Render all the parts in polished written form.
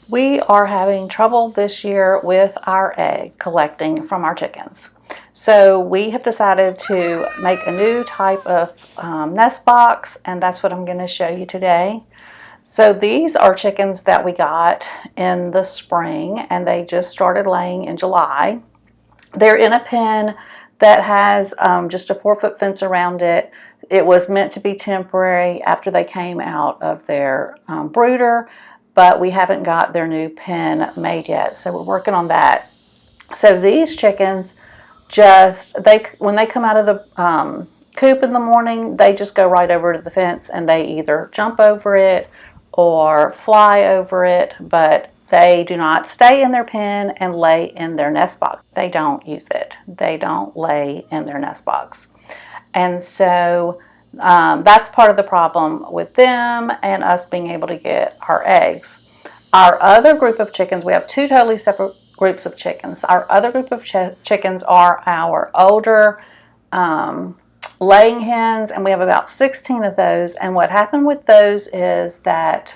We are having trouble this year with our egg collecting from our chickens. So we have decided to make a new type of nest box, and that's what I'm going to show you today. So these are chickens that we got in the spring, and they just started laying in July. They're in a pen that has just a 4-foot fence around it. It was meant to be temporary after they came out of their brooder, but we haven't got their new pen made yet, so we're working on that. So these chickens when they come out of the coop in the morning, they just go right over to the fence and they either jump over it or fly over it, but they do not stay in their pen and lay in their nest box. They don't use it. They don't lay in their nest box. And so that's part of the problem with them and us being able to get our eggs. Our other group of chickens, we have two totally separate groups of chickens. Our other group of chickens are our older laying hens, and we have about 16 of those. And what happened with those is that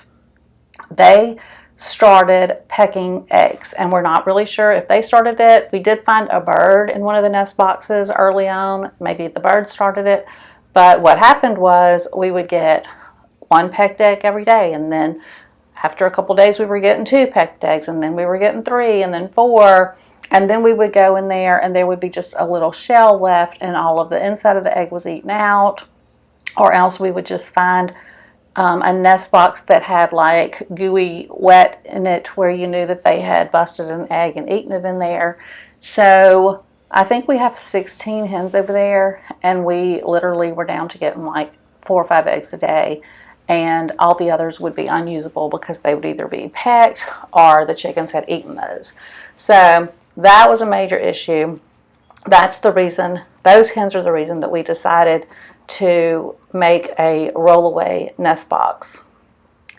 they started pecking eggs, and we're not really sure if they started it. We did find a bird in one of the nest boxes early on. Maybe the bird started it, but what happened was we would get one pecked egg every day, and then after a couple days we were getting 2 pecked eggs, and then we were getting 3, and then 4, and then we would go in there and there would be just a little shell left and all of the inside of the egg was eaten out. Or else we would just find a nest box that had like gooey wet in it where you knew that they had busted an egg and eaten it in there. So I think we have 16 hens over there, and we literally were down to getting like 4 or 5 eggs a day, and all the others would be unusable because they would either be pecked or the chickens had eaten those. So that was a major issue. That's the reason, those hens are the reason that we decided to make a roll-away nest box.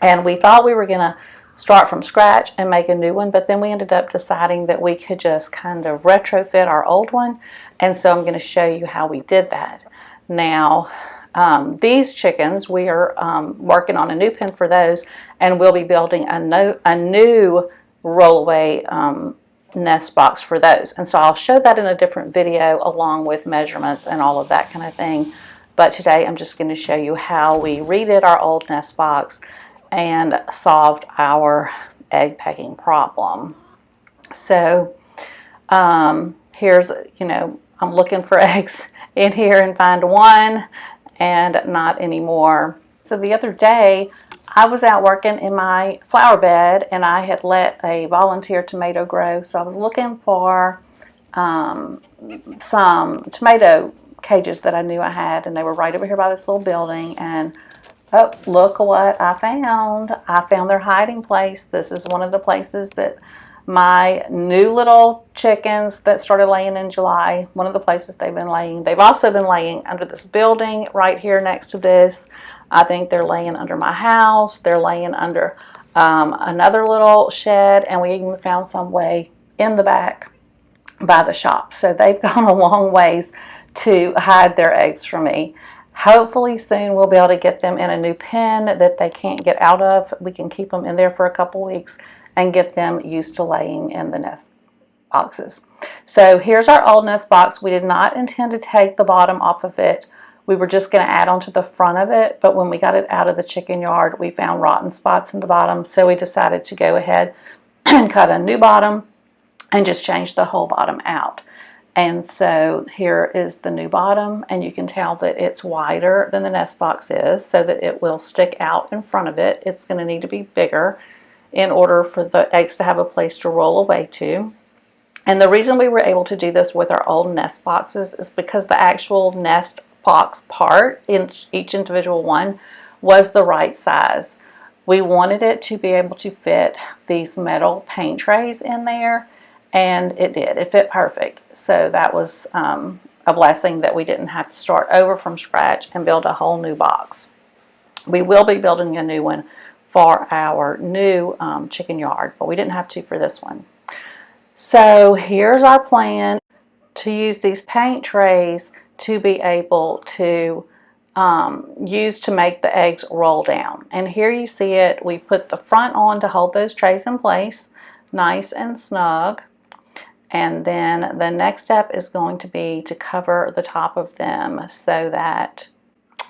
And we thought we were going to start from scratch and make a new one, but then we ended up deciding that we could just kind of retrofit our old one. And so I'm going to show you how we did that. Now, these chickens, we are working on a new pen for those, and we'll be building a new roll-away nest box for those. And so I'll show that in a different video along with measurements and all of that kind of thing. But today I'm just going to show you how we redid our old nest box and solved our egg pecking problem. So here's, I'm looking for eggs in here and find one and not anymore. So the other day I was out working in my flower bed and I had let a volunteer tomato grow. So I was looking for some tomato cages that I knew I had, and they were right over here by this little building. And oh, look what I found. I found their hiding place. This is one of the places that my new little chickens that started laying in July, one of the places they've been laying. They've also been laying under this building right here next to this. I think they're laying under my house. They're laying under another little shed, and we even found some way in the back by the shop. So they've gone a long ways to hide their eggs from me. Hopefully soon we'll be able to get them in a new pen that they can't get out of. We can keep them in there for a couple weeks and get them used to laying in the nest boxes. So here's our old nest box. We did not intend to take the bottom off of it. We were just going to add on to the front of it, but when we got it out of the chicken yard, we found rotten spots in the bottom, so we decided to go ahead and cut a new bottom and just change the whole bottom out. And so here is the new bottom, and you can tell that it's wider than the nest box is so that it will stick out in front of it. It's going to need to be bigger in order for the eggs to have a place to roll away to. And the reason we were able to do this with our old nest boxes is because the actual nest box part in each individual one was the right size. We wanted it to be able to fit these metal paint trays in there, and it did. It fit perfect. So that was a blessing that we didn't have to start over from scratch and build a whole new box. We will be building a new one for our new chicken yard, but we didn't have to for this one. So here's our plan: to use these paint trays to be able to used to make the eggs roll down. And here you see it. We put the front on to hold those trays in place, nice and snug. And then the next step is going to be to cover the top of them so that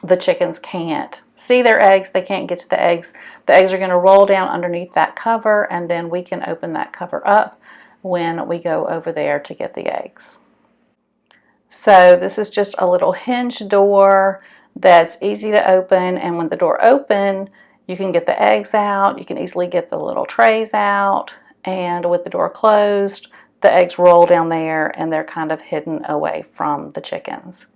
the chickens can't see their eggs. They can't get to the eggs. The eggs are going to roll down underneath that cover, and then we can open that cover up when we go over there to get the eggs. So this is just a little hinge door that's easy to open, and when the door opens, you can get the eggs out. You can easily get the little trays out, and with the door closed, the eggs roll down there and they're kind of hidden away from the chickens.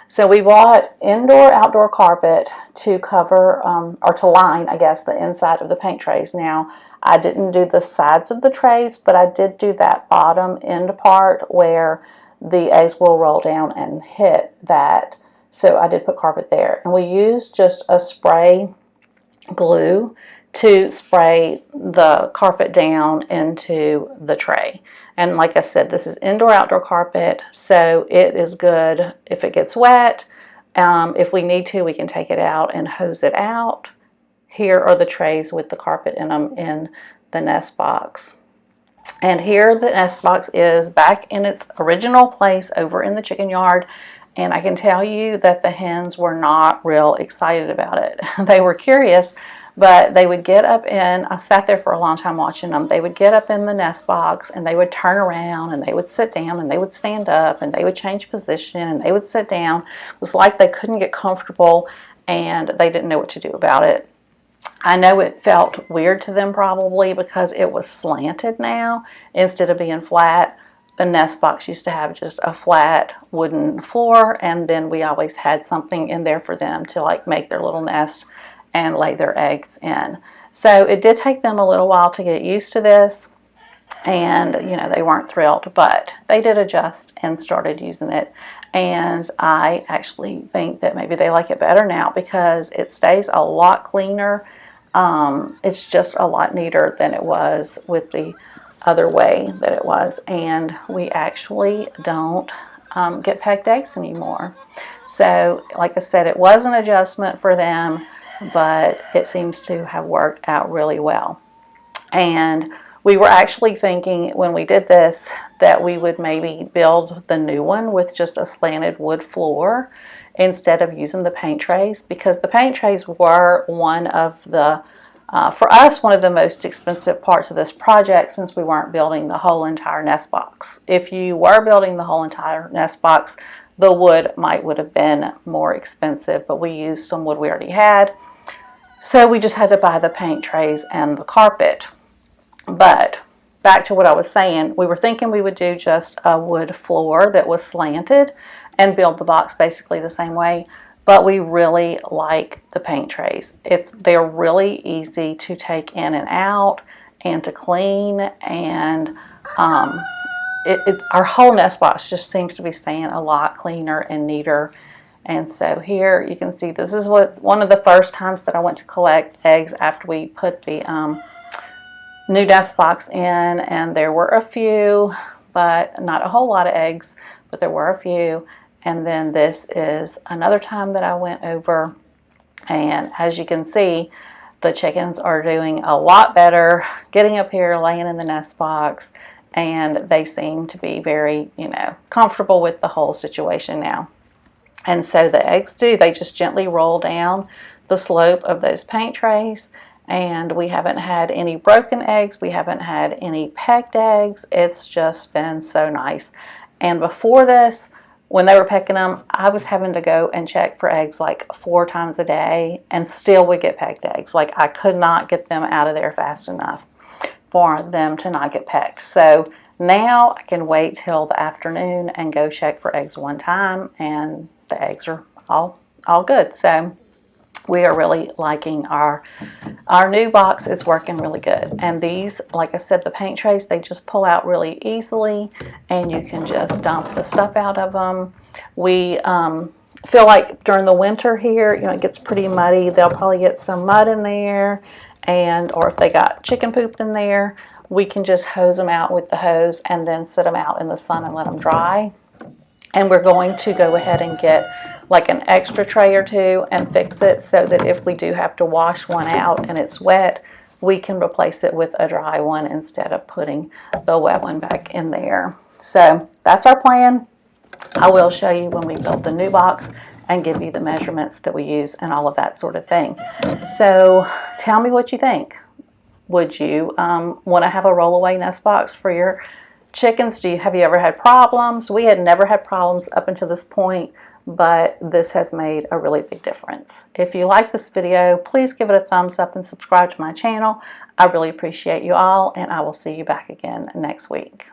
So we bought indoor-outdoor carpet to cover, or to line, I guess, the inside of the paint trays. Now, I didn't do the sides of the trays, but I did do that bottom end part where the eggs will roll down and hit that. So I did put carpet there. And we used just a spray glue to spray the carpet down into the tray. And like I said, this is indoor-outdoor carpet, so it is good if it gets wet. If we need to, we can take it out and hose it out. Here are the trays with the carpet in them in the nest box. And here the nest box is back in its original place over in the chicken yard. And I can tell you that the hens were not real excited about it. They were curious, but they would get up in, I sat there for a long time watching them, they would get up in the nest box and they would turn around and they would sit down and they would stand up and they would change position and they would sit down. It was like they couldn't get comfortable and they didn't know what to do about it. I know it felt weird to them probably because it was slanted now instead of being flat. The nest box used to have just a flat wooden floor, and then we always had something in there for them to like make their little nest and lay their eggs in. So it did take them a little while to get used to this, and you know, they weren't thrilled, but they did adjust and started using it. And I actually think that maybe they like it better now because it stays a lot cleaner. It's just a lot neater than it was with the other way that it was, and we actually don't get pegged eggs anymore. So like I said, it was an adjustment for them, but it seems to have worked out really well. And we were actually thinking when we did this that we would maybe build the new one with just a slanted wood floor instead of using the paint trays, because the paint trays were one of the for us, one of the most expensive parts of this project, since we weren't building the whole entire nest box. If you were building the whole entire nest box, the wood would have been more expensive, but we used some wood we already had. So we just had to buy the paint trays and the carpet. But back to what I was saying, we were thinking we would do just a wood floor that was slanted and build the box basically the same way. But we really like the paint trays. They're really easy to take in and out and to clean, and our whole nest box just seems to be staying a lot cleaner and neater. And so here you can see this is one of the first times that I went to collect eggs after we put the new nest box in, and there were a few, but not a whole lot of eggs, but there were a few. And then this is another time that I went over, and as you can see, the chickens are doing a lot better getting up here, laying in the nest box, and they seem to be very, comfortable with the whole situation now. And so the eggs they just gently roll down the slope of those paint trays, and we haven't had any broken eggs, we haven't had any pegged eggs. It's just been so nice. And before this, when they were pecking them, I was having to go and check for eggs like 4 times a day and still would get pegged eggs. Like I could not get them out of there fast enough for them to not get pegged. So now I can wait till the afternoon and go check for eggs one time, and the eggs are all good. So we are really liking our new box. It's working really good. And these, like I said, the paint trays, they just pull out really easily, and you can just dump the stuff out of them. We feel like during the winter here, it gets pretty muddy. They'll probably get some mud in there, or if they got chicken poop in there, we can just hose them out with the hose and then sit them out in the sun and let them dry. And we're going to go ahead and get like an extra tray or two and fix it so that if we do have to wash one out and it's wet, we can replace it with a dry one instead of putting the wet one back in there. So that's our plan. I will show you when we build the new box and give you the measurements that we use and all of that sort of thing. So tell me what you think. Would you want to have a rollaway nest box for your chickens? Have you ever had problems? We had never had problems up until this point, but this has made a really big difference. If you like this video, please give it a thumbs up and subscribe to my channel. I really appreciate you all, and I will see you back again next week.